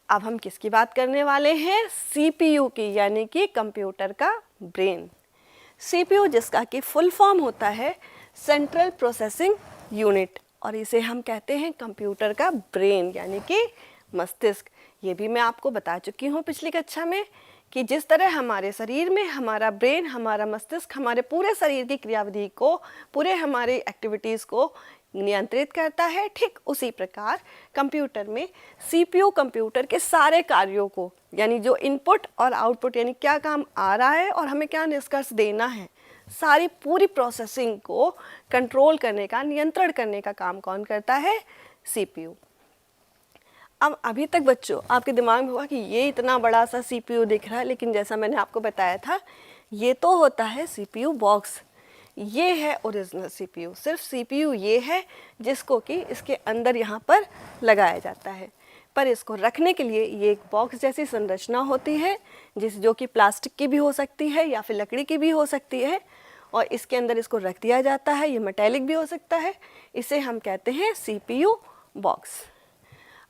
अब हम किसकी बात करने वाले हैं? सीपीयू की, यानी कि कंप्यूटर का ब्रेन। सीपीयू जिसका कि फुल फॉर्म होता है सेंट्रल प्रोसेसिंग यूनिट, और इसे हम कहते हैं कंप्यूटर का ब्रेन यानी कि मस्तिष्क। ये भी मैं आपको बता चुकी हूँ पिछली कक्षा में कि जिस तरह हमारे शरीर में हमारा ब्रेन, हमारा मस्तिष्क हमारे पूरे शरीर की क्रियाविधि को, पूरे हमारी एक्टिविटीज़ को नियंत्रित करता है, ठीक उसी प्रकार कंप्यूटर में सीपीयू कंप्यूटर के सारे कार्यों को, यानी जो इनपुट और आउटपुट, यानी क्या काम आ रहा है और हमें क्या निष्कर्ष देना है, सारी पूरी प्रोसेसिंग को कंट्रोल करने का, नियंत्रण करने का काम कौन करता है? सीपीयू। अब अभी तक बच्चों आपके दिमाग में होगा कि ये इतना बड़ा सा सीपीयू दिख रहा है, लेकिन जैसा मैंने आपको बताया था ये तो होता है सीपीयू बॉक्स। ये है ओरिजिनल सीपीयू। सिर्फ सीपीयू ये है जिसको कि इसके अंदर यहाँ पर लगाया जाता है, पर इसको रखने के लिए ये एक बॉक्स जैसी संरचना होती है जो कि प्लास्टिक की भी हो सकती है या फिर लकड़ी की भी हो सकती है, और इसके अंदर इसको रख दिया जाता है। ये मेटेलिक भी हो सकता है। इसे हम कहते हैं सीपीयू बॉक्स।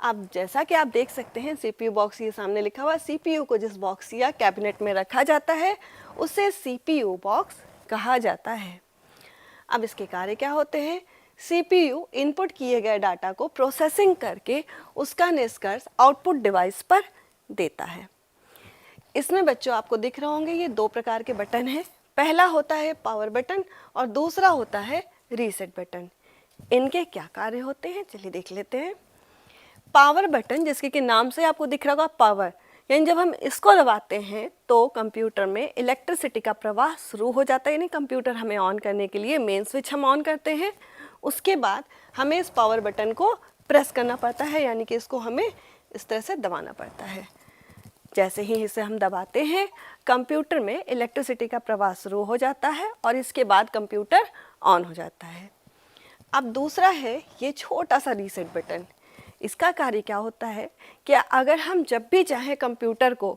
अब जैसा कि आप देख सकते हैं सीपीयू बॉक्स ये सामने लिखा हुआ है। सीपीयू को जिस बॉक्स या कैबिनेट में रखा जाता है उसे सीपीयू बॉक्स कहा जाता है। अब इसके कार्य क्या होते हैं? सीपीयू इनपुट किए गए डाटा को प्रोसेसिंग करके उसका निष्कर्ष आउटपुट डिवाइस पर देता है। इसमें बच्चों आपको दिख रहे होंगे ये दो प्रकार के बटन हैं। पहला होता है पावर बटन और दूसरा होता है रीसेट बटन। इनके क्या कार्य होते हैं चलिए देख लेते हैं। पावर बटन, जिसके कि नाम से आपको दिख रहा होगा पावर, यानी जब हम इसको दबाते हैं तो कंप्यूटर में इलेक्ट्रिसिटी का प्रवाह शुरू हो जाता है, यानी कंप्यूटर हमें ऑन करने के लिए मेन स्विच हम ऑन करते हैं। उसके बाद हमें इस पावर बटन को प्रेस करना पड़ता है, यानी कि इसको हमें इस तरह से दबाना पड़ता है। जैसे ही इसे हम दबाते हैं कंप्यूटर में इलेक्ट्रिसिटी का प्रवाह शुरू हो जाता है और इसके बाद कंप्यूटर ऑन हो जाता है। अब दूसरा है ये छोटा सा रीसेट बटन। इसका कार्य क्या होता है कि अगर हम जब भी चाहें कंप्यूटर को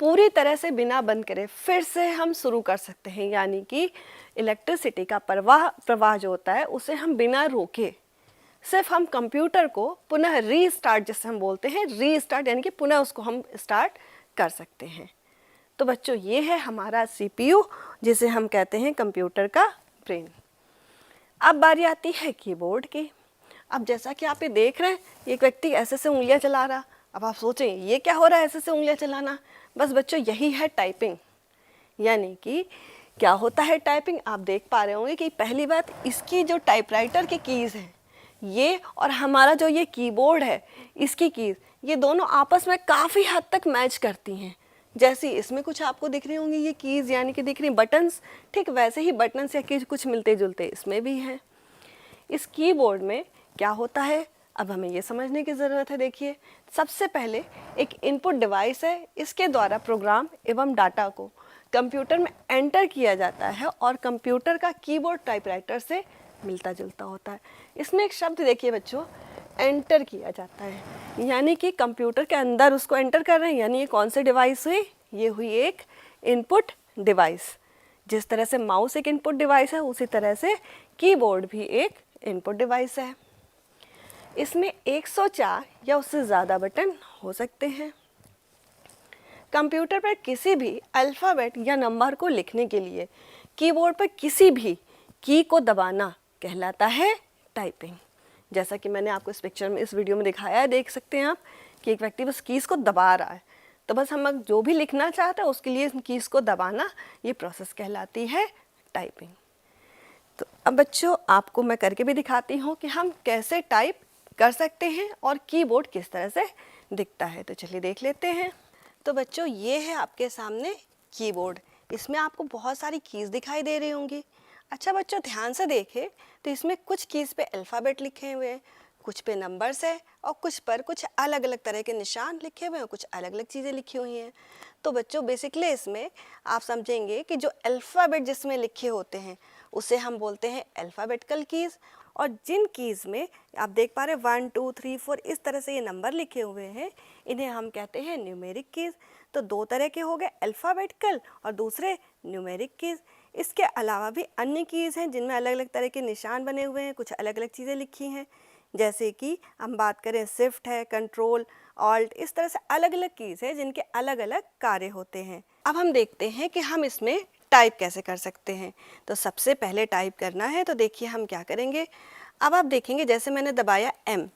पूरी तरह से बिना बंद करे फिर से हम शुरू कर सकते हैं, यानी कि इलेक्ट्रिसिटी का प्रवाह जो होता है उसे हम बिना रोके सिर्फ हम कंप्यूटर को पुनः रीस्टार्ट, जैसे हम बोलते हैं रीस्टार्ट, यानी कि पुनः उसको हम स्टार्ट कर सकते हैं। तो बच्चों ये है हमारा सीपीयू, जिसे हम कहते हैं कंप्यूटर का ब्रेन। अब बारी आती है कीबोर्ड की। अब जैसा कि आप ये देख रहे हैं एक व्यक्ति ऐसे से उंगलियां चला रहा। अब आप सोचें ये क्या हो रहा है ऐसे से उंगलियां चलाना? बस बच्चों यही है टाइपिंग। यानी कि क्या होता है टाइपिंग? आप देख पा रहे होंगे कि पहली बात इसकी जो टाइपराइटर की कीज़ हैं ये, और हमारा जो ये कीबोर्ड है इसकी कीज़, ये दोनों आपस में काफ़ी हद तक मैच करती हैं। जैसी इसमें कुछ आपको दिख रही होंगी ये कीज़, यानी कि दिख रही बटन्स, ठीक वैसे ही बटन्स या कीज़ कुछ मिलते जुलते इसमें भी हैं। इस कीबोर्ड में क्या होता है अब हमें ये समझने की ज़रूरत है। देखिए सबसे पहले एक इनपुट डिवाइस है, इसके द्वारा प्रोग्राम एवं डाटा को कंप्यूटर में एंटर किया जाता है और कंप्यूटर का कीबोर्ड टाइपराइटर से मिलता जुलता होता है। इसमें एक शब्द देखिए बच्चों, एंटर किया जाता है, यानी कि कंप्यूटर के अंदर उसको एंटर कर रहे हैं। यानी ये कौन सी डिवाइस हुई? ये हुई एक इनपुट डिवाइस। जिस तरह से माउस एक इनपुट डिवाइस है उसी तरह से कीबोर्ड भी एक इनपुट डिवाइस है। इसमें 104 या उससे ज़्यादा बटन हो सकते हैं। कंप्यूटर पर किसी भी अल्फ़ाबेट या नंबर को लिखने के लिए कीबोर्ड पर किसी भी की को दबाना कहलाता है टाइपिंग। जैसा कि मैंने आपको इस पिक्चर में, इस वीडियो में दिखाया है, देख सकते हैं आप कि एक व्यक्ति बस कीज़ को दबा रहा है। तो बस हम जो भी लिखना चाहते हैं उसके लिए कीज़ को दबाना, ये प्रोसेस कहलाती है टाइपिंग। तो अब बच्चों आपको मैं करके भी दिखाती हूँ कि हम कैसे टाइप कर सकते हैं और कीबोर्ड किस तरह से दिखता है। तो चलिए देख लेते हैं। तो बच्चों ये है आपके सामने कीबोर्ड। इसमें आपको बहुत सारी कीज़ दिखाई दे रही होंगी। अच्छा बच्चों ध्यान से देखें तो इसमें कुछ कीज़ पे अल्फ़ाबेट लिखे हुए हैं, कुछ पे नंबर्स है और कुछ पर कुछ अलग अलग तरह के निशान लिखे हुए हैं, कुछ अलग अलग चीज़ें लिखी हुई हैं। तो बच्चों बेसिकली इसमें आप समझेंगे कि जो अल्फ़ाबेट जिसमें लिखे होते हैं उसे हम बोलते हैं अल्फ़ाबेटिकल कीज़, और जिन कीज़ में आप देख पा रहे हैं 1 2 3 4 इस तरह से ये नंबर लिखे हुए हैं इन्हें हम कहते हैं न्यूमेरिक कीज़। तो दो तरह के हो गए, अल्फ़ाबेटिकल और दूसरे न्यूमेरिक कीज़। इसके अलावा भी अन्य कीज़ हैं जिनमें अलग अलग तरह के निशान बने हुए हैं, कुछ अलग अलग चीज़ें लिखी हैं। जैसे कि हम बात करें शिफ्ट है, कंट्रोल ऑल्ट, इस तरह से अलग अलग कीज़ है जिनके अलग अलग कार्य होते हैं। अब हम देखते हैं कि हम इसमें टाइप कैसे कर सकते हैं। तो सबसे पहले टाइप करना है, तो देखिए हम क्या करेंगे। अब आप देखेंगे जैसे मैंने दबाया M,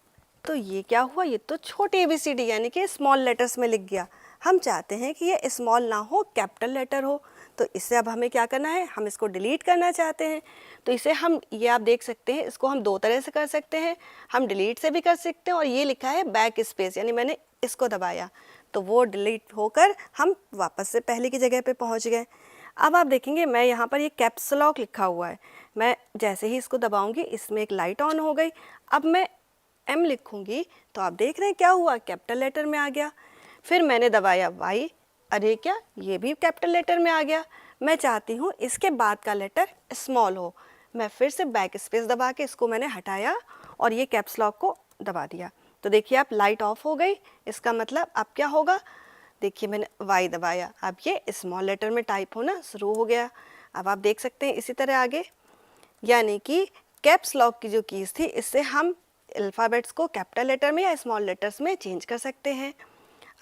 तो ये क्या हुआ, ये तो छोटे ABCD यानी कि स्मॉल लेटर्स में लिख गया। हम चाहते हैं कि ये स्मॉल ना हो, कैपिटल लेटर हो। तो इससे अब हमें क्या करना है, हम इसको डिलीट करना चाहते हैं। तो इसे हम, ये आप देख सकते हैं, इसको हम दो तरह से कर सकते हैं। हम डिलीट से भी कर सकते हैं, और ये लिखा है बैक स्पेस, यानी मैंने इसको दबाया तो वो डिलीट होकर हम वापस से पहले की जगह पे पहुंच गए। अब आप देखेंगे मैं यहाँ पर ये कैप्स लॉक लिखा हुआ है, मैं जैसे ही इसको दबाऊंगी इसमें एक लाइट ऑन हो गई। अब मैं M लिखूंगी तो आप देख रहे हैं क्या हुआ, कैपिटल लेटर में आ गया। फिर मैंने दबाया Y, अरे क्या, ये भी कैपिटल लेटर में आ गया। मैं चाहती हूँ इसके बाद का लेटर स्मॉल हो। मैं फिर से बैक स्पेस दबा के इसको मैंने हटाया और ये कैप्स लॉक को दबा दिया। तो देखिए आप, लाइट ऑफ हो गई। इसका मतलब अब क्या होगा, देखिए मैंने Y दबाया, अब ये स्मॉल लेटर में टाइप होना शुरू हो गया। अब आप देख सकते हैं इसी तरह आगे, यानी कि कैप्स लॉक की जो कीज़ थी, इससे हम अल्फ़ाबेट्स को कैपिटल लेटर में या स्मॉल लेटर्स में चेंज कर सकते हैं।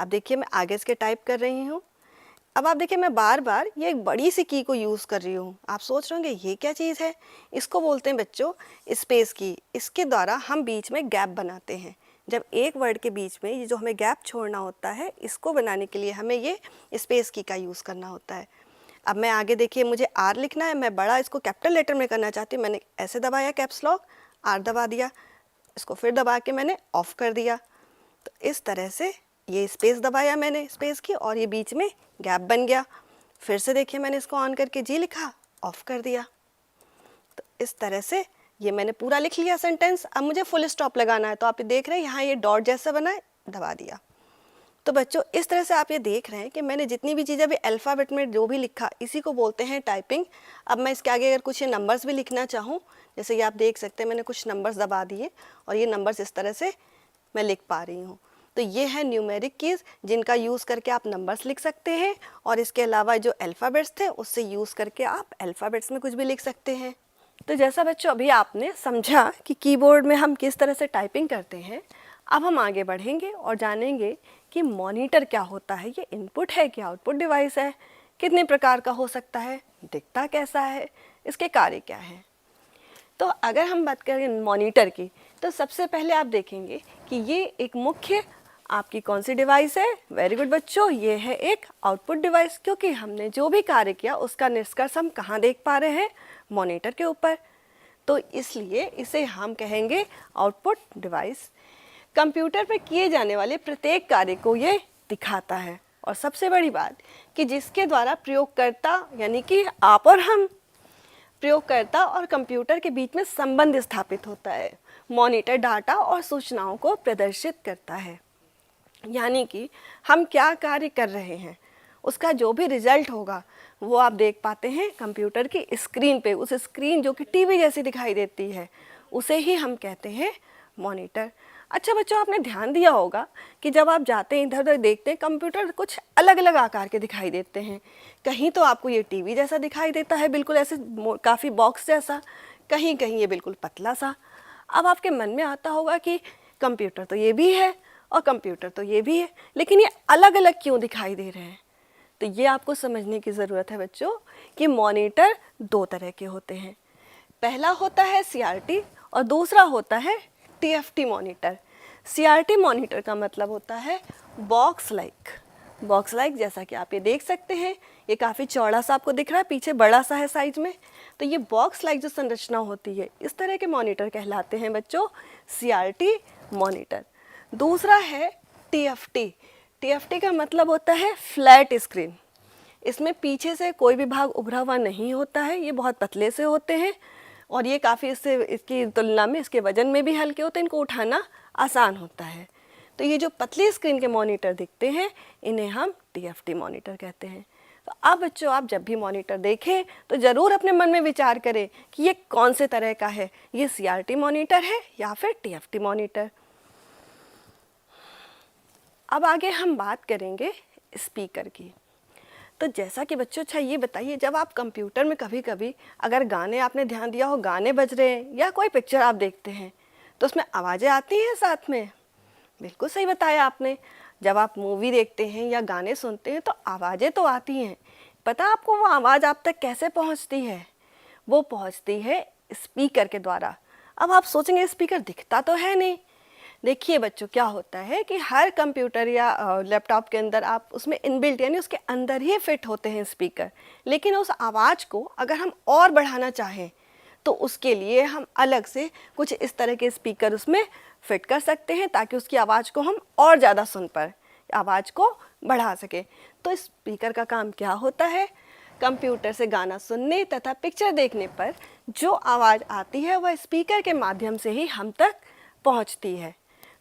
अब देखिए मैं आगे इसके टाइप कर रही हूँ। अब आप देखिए मैं बार बार ये एक बड़ी सी की को यूज़ कर रही हूँ। आप सोच रहे होंगे ये क्या चीज़ है, इसको बोलते हैं बच्चों स्पेस की। इसके द्वारा हम बीच में गैप बनाते हैं। जब एक वर्ड के बीच में ये जो हमें गैप छोड़ना होता है, इसको बनाने के लिए हमें ये स्पेस की का यूज़ करना होता है। अब मैं आगे देखिए, मुझे R लिखना है, मैं बड़ा इसको कैपिटल लेटर में करना चाहती हूँ। मैंने ऐसे दबाया कैप्स लॉक, R दबा दिया, इसको फिर दबा के मैंने ऑफ कर दिया। तो इस तरह से ये स्पेस दबाया मैंने स्पेस की, और ये बीच में गैप बन गया। फिर से देखिए मैंने इसको ऑन करके G लिखा, ऑफ कर दिया। तो इस तरह से ये मैंने पूरा लिख लिया सेंटेंस। अब मुझे फुल स्टॉप लगाना है, तो आप ये देख रहे हैं यहाँ ये डॉट जैसा बना है, दबा दिया। तो बच्चों इस तरह से आप ये देख रहे हैं कि मैंने जितनी भी चीज़ें अभी अल्फ़ाबेट में जो भी लिखा, इसी को बोलते हैं टाइपिंग। अब मैं इसके आगे अगर कुछ नंबर्स भी लिखना चाहूँ, जैसे ये आप देख सकते हैं मैंने कुछ नंबर्स दबा दिए और ये नंबर्स इस तरह से मैं लिख पा रही हूँ। तो ये है न्यूमेरिक कीज़, जिनका यूज़ करके आप नंबर्स लिख सकते हैं, और इसके अलावा जो अल्फ़ाबेट्स थे उससे यूज़ करके आप अल्फ़ाबेट्स में कुछ भी लिख सकते हैं। तो जैसा बच्चों अभी आपने समझा कि कीबोर्ड में हम किस तरह से टाइपिंग करते हैं, अब हम आगे बढ़ेंगे और जानेंगे कि मॉनिटर क्या होता है। ये इनपुट है कि आउटपुट डिवाइस है, कितने प्रकार का हो सकता है, दिखता कैसा है, इसके कार्य क्या है। तो अगर हम बात करें मॉनिटर की, तो सबसे पहले आप देखेंगे कि ये एक मुख्य आपकी कौन सी डिवाइस है। वेरी गुड बच्चों, ये है एक आउटपुट डिवाइस, क्योंकि हमने जो भी कार्य किया उसका निष्कर्ष हम कहाँ देख पा रहे हैं, मॉनिटर के ऊपर। तो इसलिए इसे हम कहेंगे आउटपुट डिवाइस। कंप्यूटर पर किए जाने वाले प्रत्येक कार्य को ये दिखाता है। और सबसे बड़ी बात कि जिसके द्वारा प्रयोगकर्ता यानी कि आप और हम, प्रयोगकर्ता और कंप्यूटर के बीच में संबंध स्थापित होता है। मॉनिटर डाटा और सूचनाओं को प्रदर्शित करता है, यानी कि हम क्या कार्य कर रहे हैं उसका जो भी रिजल्ट होगा वो आप देख पाते हैं कंप्यूटर की स्क्रीन पे। उस स्क्रीन जो कि टीवी जैसी दिखाई देती है, उसे ही हम कहते हैं मॉनिटर। अच्छा बच्चों, आपने ध्यान दिया होगा कि जब आप जाते हैं इधर उधर देखते हैं, कंप्यूटर कुछ अलग अलग आकार के दिखाई देते हैं। कहीं तो आपको ये टीवी जैसा दिखाई देता है, बिल्कुल ऐसे काफ़ी बॉक्स जैसा, कहीं कहीं ये बिल्कुल पतला सा। अब आपके मन में आता होगा कि कंप्यूटर तो ये भी है और कंप्यूटर तो ये भी है, लेकिन ये अलग अलग क्यों दिखाई दे रहे हैं। तो ये आपको समझने की ज़रूरत है बच्चों कि मॉनिटर दो तरह के होते हैं। पहला होता है CRT और दूसरा होता है TFT मॉनिटर। CRT मॉनिटर का मतलब होता है बॉक्स लाइक, जैसा कि आप ये देख सकते हैं, ये काफ़ी चौड़ा सा आपको दिख रहा है, पीछे बड़ा सा है साइज में। तो ये बॉक्स लाइक जो संरचना होती है, इस तरह के मॉनिटर कहलाते हैं बच्चों CRT मॉनिटर। दूसरा है TFT का मतलब होता है फ्लैट स्क्रीन। इसमें पीछे से कोई भी भाग उभरा हुआ नहीं होता है, ये बहुत पतले से होते हैं और ये काफ़ी इसकी तुलना में इसके वजन में भी हल्के होते हैं, इनको उठाना आसान होता है। तो ये जो पतली स्क्रीन के मॉनिटर दिखते हैं, इन्हें हम TFT मॉनिटर कहते हैं। तो अब बच्चों, आप जब भी मॉनिटर देखें तो ज़रूर अपने मन में विचार करें कि ये कौन से तरह का है, ये CRT मॉनिटर है या फिर TFT मॉनिटर। अब आगे हम बात करेंगे स्पीकर की। तो जैसा कि बच्चों, अच्छा ये बताइए, जब आप कंप्यूटर में कभी कभी अगर गाने, आपने ध्यान दिया हो, गाने बज रहे हैं या कोई पिक्चर आप देखते हैं, तो उसमें आवाज़ें आती हैं साथ में। बिल्कुल सही बताया आपने। जब आप मूवी देखते हैं या गाने सुनते हैं तो आवाज़ें तो आती हैं। पता आपको वो आवाज़ आप तक कैसे पहुंचती है? वो पहुंचती है स्पीकर के द्वारा। अब आप सोचेंगे स्पीकर दिखता तो है नहीं। देखिए बच्चों, क्या होता है कि हर कंप्यूटर या लैपटॉप के अंदर आप उसमें इनबिल्ट यानी उसके अंदर ही फिट होते हैं स्पीकर। लेकिन उस आवाज़ को अगर हम और बढ़ाना चाहें तो उसके लिए हम अलग से कुछ इस तरह के स्पीकर उसमें फिट कर सकते हैं ताकि उसकी आवाज़ को हम और ज़्यादा सुन पाए, आवाज़ को बढ़ा सके। तो इस स्पीकर का काम क्या होता है? कंप्यूटर से गाना सुनने तथा पिक्चर देखने पर जो आवाज़ आती है वह स्पीकर के माध्यम से ही हम तक पहुंचती है।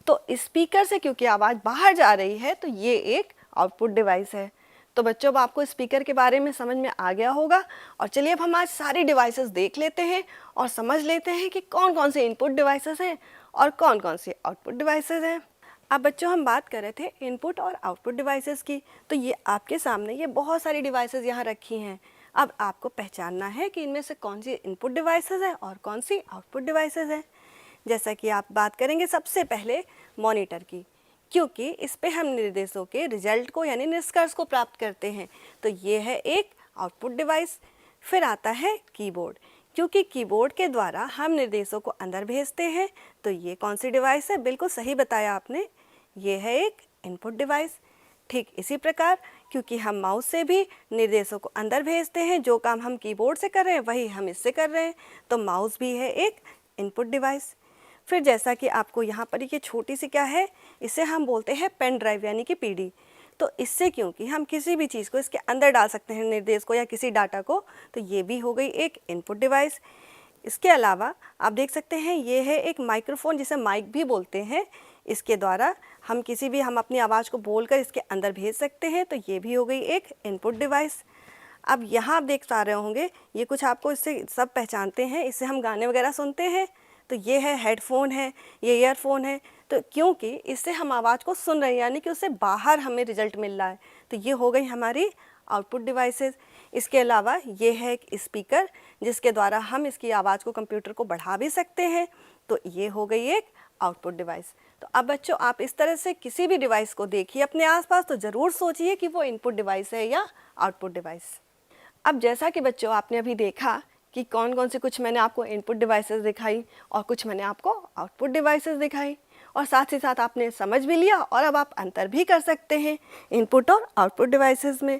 तो स्पीकर से क्योंकि आवाज़ बाहर जा रही है तो ये एक आउटपुट डिवाइस है। तो बच्चों, अब आपको स्पीकर के बारे में समझ में आ गया होगा। और चलिए अब हम आज सारी डिवाइसेस देख लेते हैं और समझ लेते हैं कि कौन कौन से इनपुट डिवाइसेस हैं और कौन कौन से आउटपुट डिवाइसेस हैं। अब बच्चों, हम बात कर रहे थे इनपुट और आउटपुट डिवाइसेस की। तो ये आपके सामने ये बहुत सारी डिवाइसेस यहाँ रखी हैं। अब आपको पहचानना है कि इनमें से कौन सी इनपुट डिवाइसेस हैं और कौन सी आउटपुट डिवाइसेस हैं। जैसा कि आप बात करेंगे सबसे पहले मॉनिटर की, क्योंकि इस पे हम निर्देशों के रिजल्ट को यानी निष्कर्ष को प्राप्त करते हैं। तो ये है एक आउटपुट डिवाइस। फिर आता है कीबोर्ड, क्योंकि कीबोर्ड के द्वारा हम निर्देशों को अंदर भेजते हैं। तो ये कौन सी डिवाइस है? बिल्कुल सही बताया आपने, ये है एक इनपुट डिवाइस। ठीक इसी प्रकार, क्योंकि हम माउस से भी निर्देशों को अंदर भेजते हैं, जो काम हम कीबोर्ड से कर रहे हैं वही हम इससे कर रहे हैं, तो माउस भी है एक इनपुट डिवाइस। फिर जैसा कि आपको यहाँ पर ये छोटी सी क्या है, इसे हम बोलते हैं पेन ड्राइव यानी कि पीडी। तो इससे क्योंकि हम किसी भी चीज़ को इसके अंदर डाल सकते हैं, निर्देश को या किसी डाटा को, तो ये भी हो गई एक इनपुट डिवाइस। इसके अलावा आप देख सकते हैं ये है एक माइक्रोफोन, जिसे माइक भी बोलते हैं। इसके द्वारा हम अपनी आवाज़ को बोलकर इसके अंदर भेज सकते हैं, तो ये भी हो गई एक इनपुट डिवाइस। अब यहाँ आप देख पा रहे होंगे ये कुछ आपको इससे सब पहचानते हैं, इससे हम गाने वगैरह सुनते हैं। तो ये है हेडफोन है, ये ईयरफोन है। तो क्योंकि इससे हम आवाज़ को सुन रहे हैं यानी कि उससे बाहर हमें रिजल्ट मिल रहा है, तो ये हो गई हमारी आउटपुट डिवाइसेस। इसके अलावा ये है एक स्पीकर, जिसके द्वारा हम इसकी आवाज़ को कंप्यूटर को बढ़ा भी सकते हैं, तो ये हो गई एक आउटपुट डिवाइस। तो अब बच्चों, आप इस तरह से किसी भी डिवाइस को देखिए अपने आसपास तो ज़रूर सोचिए कि वो इनपुट डिवाइस है या आउटपुट डिवाइस। अब जैसा कि बच्चों आपने अभी देखा कि कौन कौन से कुछ मैंने आपको इनपुट डिवाइसेस दिखाई और कुछ मैंने आपको आउटपुट डिवाइसेस दिखाई, और साथ ही साथ आपने समझ भी लिया और अब आप अंतर भी कर सकते हैं इनपुट और आउटपुट डिवाइसेस में।